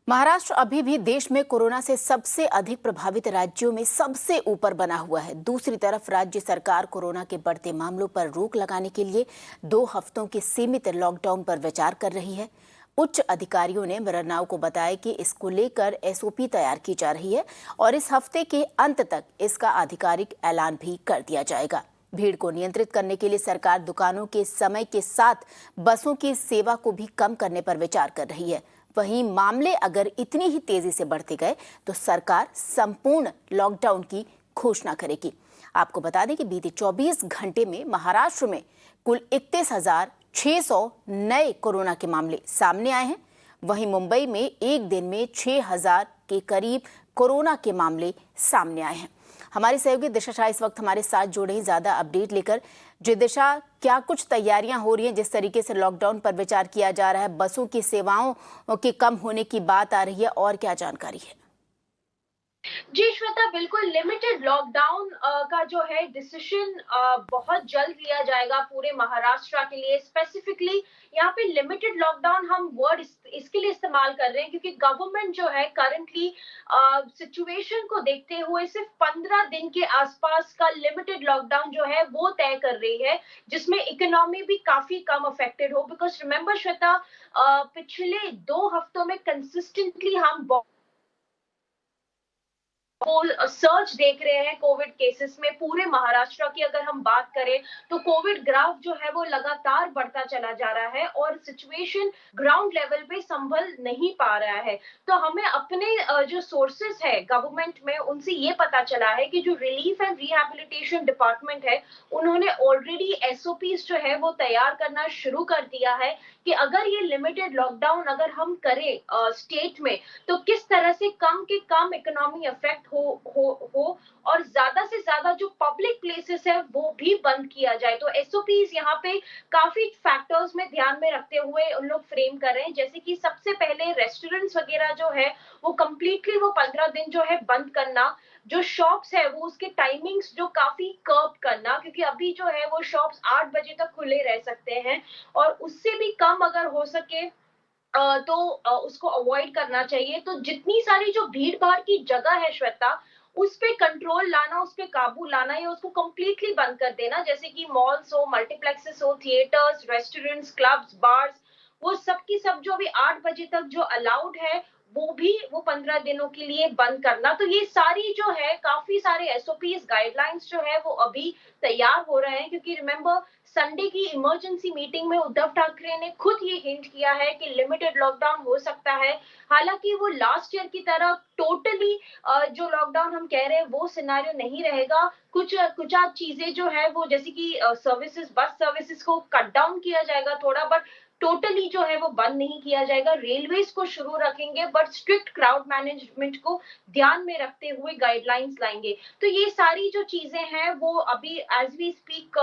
महाराष्ट्र अभी भी देश में कोरोना से सबसे अधिक प्रभावित राज्यों में सबसे ऊपर बना हुआ है। दूसरी तरफ राज्य सरकार कोरोना के बढ़ते मामलों पर रोक लगाने के लिए 2 हफ्तों के सीमित लॉकडाउन पर विचार कर रही है। उच्च अधिकारियों ने मिरनाव को बताया कि इसको लेकर एसओपी तैयार की जा रही है और इस हफ्ते के अंत तक इसका आधिकारिक ऐलान भी कर दिया जाएगा। भीड़ को नियंत्रित करने के लिए सरकार दुकानों के समय के साथ बसों की सेवा को भी कम करने पर विचार कर रही है। वहीं मामले अगर इतनी ही तेजी से बढ़ते गए तो सरकार संपूर्ण लॉकडाउन की घोषणा करेगी। आपको बता दें कि बीते 24 घंटे में महाराष्ट्र में कुल 31,600 नए कोरोना के मामले सामने आए हैं। वहीं मुंबई में एक दिन में 6,000 के करीब कोरोना के मामले सामने आए हैं। हमारी सहयोगी दिशा शाह इस वक्त हमारे साथ जुड़े हैं ज्यादा अपडेट लेकर। जी दिशा, क्या कुछ तैयारियां हो रही हैं? जिस तरीके से लॉकडाउन पर विचार किया जा रहा है, बसों की सेवाओं के कम होने की बात आ रही है, और क्या जानकारी है? जी श्वेता, बिल्कुल लिमिटेड लॉकडाउन का जो है डिसीजन बहुत जल्द लिया जाएगा पूरे महाराष्ट्र के लिए। स्पेसिफिकली यहाँ पे लिमिटेड लॉकडाउन हम वर्ड इसके लिए इस्तेमाल कर रहे हैं क्योंकि गवर्नमेंट जो है करंटली सिचुएशन को देखते हुए सिर्फ 15 दिन के आसपास का लिमिटेड लॉकडाउन जो है वो तय कर रही है, जिसमें इकोनॉमी भी काफी कम अफेक्टेड हो। बिकॉज रिमेंबर श्वेता, पिछले 2 हफ्तों में कंसिस्टेंटली हम सर्च देख रहे हैं कोविड केसेस में। पूरे महाराष्ट्र की अगर हम बात करें तो कोविड ग्राफ जो है वो लगातार बढ़ता चला जा रहा है और सिचुएशन ग्राउंड लेवल पे संभल नहीं पा रहा है। तो हमें अपने जो सोर्सेस है गवर्नमेंट में उनसे ये पता चला है कि जो रिलीफ एंड रिहैबिलिटेशन डिपार्टमेंट है उन्होंने ऑलरेडी एसओपीज जो है वो तैयार करना शुरू कर दिया है कि अगर ये लिमिटेड लॉकडाउन अगर हम करें स्टेट में तो किस तरह से कम के कम इकोनॉमी अफेक्ट हो और ज्यादा से ज्यादा जो पब्लिक प्लेसेस है वो भी बंद किया जाए। तो एसओपीज यहाँ पे काफी फैक्टर्स में ध्यान में रखते हुए उन लोग फ्रेम कर रहे हैं, जैसे कि सबसे पहले रेस्टोरेंट्स वगैरह जो है वो कंप्लीटली वो 15 दिन जो है बंद करना। जो शॉप्स है वो उसके टाइमिंग्स जो काफी कर्व करना, क्योंकि अभी जो है वो शॉप्स 8 बजे तक खुले रह सकते हैं और उससे भी कम अगर हो सके तो उसको अवॉइड करना चाहिए। तो जितनी सारी जो भीड़ भाड़ की जगह है श्वेता, उस पे कंट्रोल लाना, उस पे काबू लाना या उसको कंप्लीटली बंद कर देना, जैसे कि मॉल्स हो, मल्टीप्लेक्सेस हो, थिएटर्स, रेस्टोरेंट्स, क्लब्स, बार्स, वो सब की सब जो भी 8 बजे तक जो अलाउड है वो भी वो 15 दिनों के लिए बंद करना। तो ये सारी जो है काफी सारे एसओपीज गाइडलाइंस जो है वो अभी तैयार हो रहे हैं, क्योंकि रिमेंबर संडे की इमरजेंसी मीटिंग में उद्धव ठाकरे ने खुद ये हिंट किया है कि लिमिटेड लॉकडाउन हो सकता है। हालांकि वो लास्ट ईयर की तरह टोटली जो लॉकडाउन हम कह रहे हैं वो सिनेरियो नहीं रहेगा। कुछ कुछ चीजें जो है वो जैसे कि सर्विसेज, बस सर्विसेज को कट डाउन किया जाएगा थोड़ा, बट टोटली जो है वो बंद नहीं किया जाएगा। रेलवेज को शुरू रखेंगे बट स्ट्रिक्ट क्राउड मैनेजमेंट को ध्यान में रखते हुए गाइडलाइंस लाएंगे। तो ये सारी जो चीजें हैं वो अभी एज वी स्पीक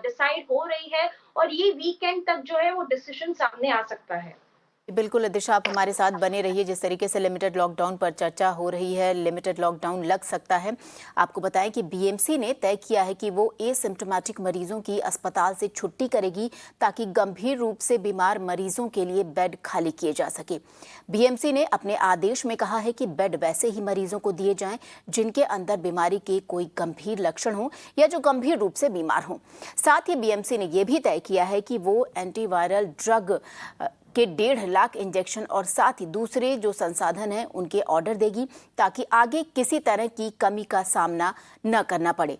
डिसाइड हो रही है और ये वीकेंड तक जो है वो डिसीजन सामने आ सकता है। बिल्कुल दिशा, आप हमारे साथ बने रहिए। जिस तरीके से लिमिटेड लॉकडाउन पर चर्चा हो रही है, लिमिटेड लॉकडाउन लग सकता है। आपको बताएं कि बीएमसी ने तय किया है कि वो एसिम्प्टोमेटिक मरीजों की अस्पताल से छुट्टी करेगी ताकि गंभीर रूप से बीमार मरीजों के लिए बेड खाली किए जा सके। बीएमसी ने अपने आदेश में कहा है कि बेड वैसे ही मरीजों को दिए जाएं जिनके अंदर बीमारी के कोई गंभीर लक्षण हो या जो गंभीर रूप से बीमार हों। साथ ही बीएमसी ने यह भी तय किया है कि वो एंटीवायरल ड्रग के 1.5 लाख इंजेक्शन और साथ ही दूसरे जो संसाधन हैं उनके ऑर्डर देगी ताकि आगे किसी तरह की कमी का सामना न करना पड़े।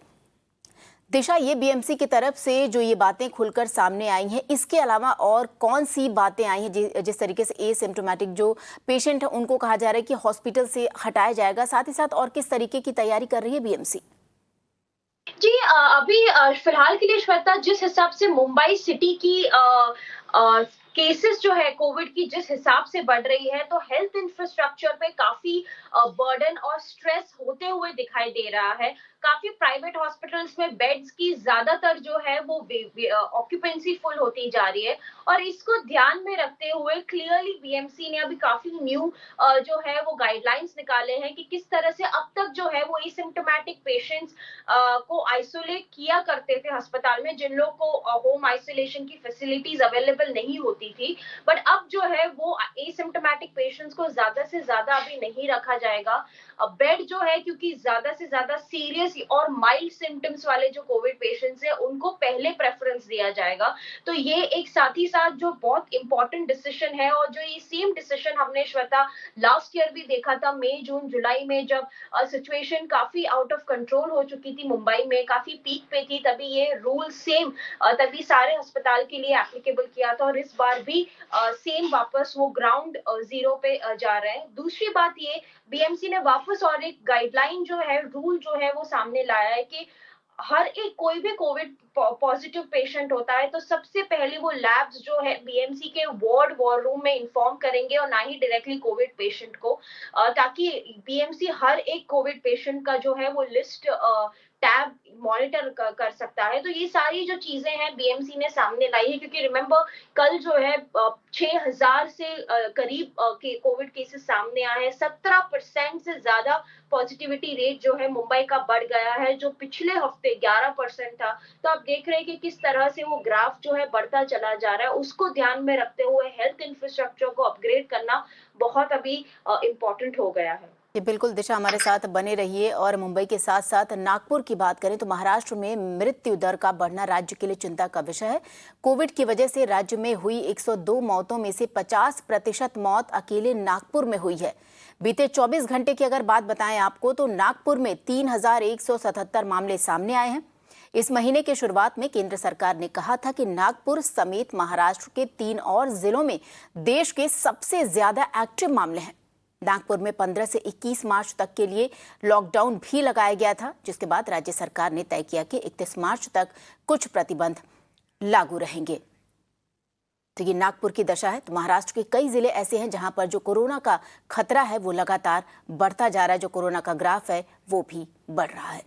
दिशा, ये बीएमसी की तरफ से जो ये बातें खुलकर सामने आई हैं, इसके अलावा और कौन सी बातें आई हैं? जिस तरीके से एसिम्प्टोमेटिक जो पेशेंट है उनको कहा जा रहा है कि हॉस्पिटल से हटाया जाएगा, साथ ही साथ और किस तरीके की तैयारी कर रही है बीएमसी? जी अभी फिलहाल के लिए श्वेता, जिस हिसाब से मुंबई सिटी की केसेस जो है कोविड की जिस हिसाब से बढ़ रही है, तो हेल्थ इंफ्रास्ट्रक्चर पे काफी बर्डन और स्ट्रेस होते हुए दिखाई दे रहा है। काफी प्राइवेट हॉस्पिटल्स में बेड्स की ज्यादातर जो है वो ऑक्यूपेंसी फुल होती जा रही है और इसको ध्यान में रखते हुए क्लियरली बीएमसी ने अभी काफी न्यू जो है वो गाइडलाइंस निकाले हैं कि किस तरह से अब तक जो है वो एसिम्प्टोमेटिक पेशेंट्स को आइसोलेट किया करते थे अस्पताल में, जिन लोग को होम आइसोलेशन की फैसिलिटीज अवेलेबल नहीं होती थी। बट अब जो है वो एसिम्प्टोमेटिक पेशेंट्स को ज्यादा से ज्यादा अभी नहीं रखा जाएगा। बेड जो है, क्योंकि ज्यादा से ज्यादा सीरियस और माइल्ड सिम्टम्स वाले जो कोविड पेशेंट्स हैं उनको पहले प्रेफरेंस दिया जाएगा। तो ये एक साथ ही साथ जो बहुत इंपॉर्टेंट डिसीजन है, और जो ये सेम डिसीजन हमने श्वेता लास्ट ईयर भी देखा था, मई जून जुलाई में, जब सिचुएशन काफी आउट ऑफ कंट्रोल हो चुकी थी, मुंबई में काफी पीक पे थी, तभी ये रूल सेम तभी सारे अस्पताल के लिए एप्लीकेबल किया था, और इस बार भी सेम वापस वो ग्राउंड जीरो पे जा रहे हैं। दूसरी बात ये, बीएमसी ने वापस और एक गाइडलाइन जो है, रूल जो है वो सामने लाया है कि हर एक कोई भी कोविड पॉजिटिव पेशेंट होता है तो सबसे पहले वो लैब्स जो है बीएमसी के वार्ड वॉर रूम में इन्फॉर्म करेंगे, और ना ही डायरेक्टली कोविड पेशेंट को, ताकि बीएमसी हर एक कोविड पेशेंट का जो है वो लिस्ट टैब मॉनिटर कर सकता है। तो ये सारी जो चीजें हैं बीएमसी ने सामने लाई है, क्योंकि रिमेंबर कल जो है 6000 से करीब के कोविड केसेस सामने आए हैं। 17% से ज्यादा पॉजिटिविटी रेट जो है मुंबई का बढ़ गया है, जो पिछले हफ्ते 11% था। तो आप देख रहे हैं कि किस तरह से वो ग्राफ जो है बढ़ता चला जा रहा है। उसको ध्यान में रखते हुए हेल्थ इंफ्रास्ट्रक्चर को अपग्रेड करना बहुत अभी इम्पोर्टेंट हो गया है। जी बिल्कुल दिशा, हमारे साथ बने रहिए। और मुंबई के साथ साथ नागपुर की बात करें तो महाराष्ट्र में मृत्यु दर का बढ़ना राज्य के लिए चिंता का विषय है। कोविड की वजह से राज्य में हुई 102 मौतों में से 50% मौत अकेले नागपुर में हुई है। बीते 24 घंटे की अगर बात बताएं आपको तो नागपुर में 3177 मामले सामने आए हैं। इस महीने की शुरुआत में केंद्र सरकार ने कहा था कि नागपुर समेत महाराष्ट्र के 3 और जिलों में देश के सबसे ज्यादा एक्टिव मामले हैं। नागपुर में 15 से 21 मार्च तक के लिए लॉकडाउन भी लगाया गया था, जिसके बाद राज्य सरकार ने तय किया कि 31 मार्च तक कुछ प्रतिबंध लागू रहेंगे। तो ये नागपुर की दशा है। तो महाराष्ट्र के कई जिले ऐसे हैं जहां पर जो कोरोना का खतरा है वो लगातार बढ़ता जा रहा है, जो कोरोना का ग्राफ है वो भी बढ़ रहा है।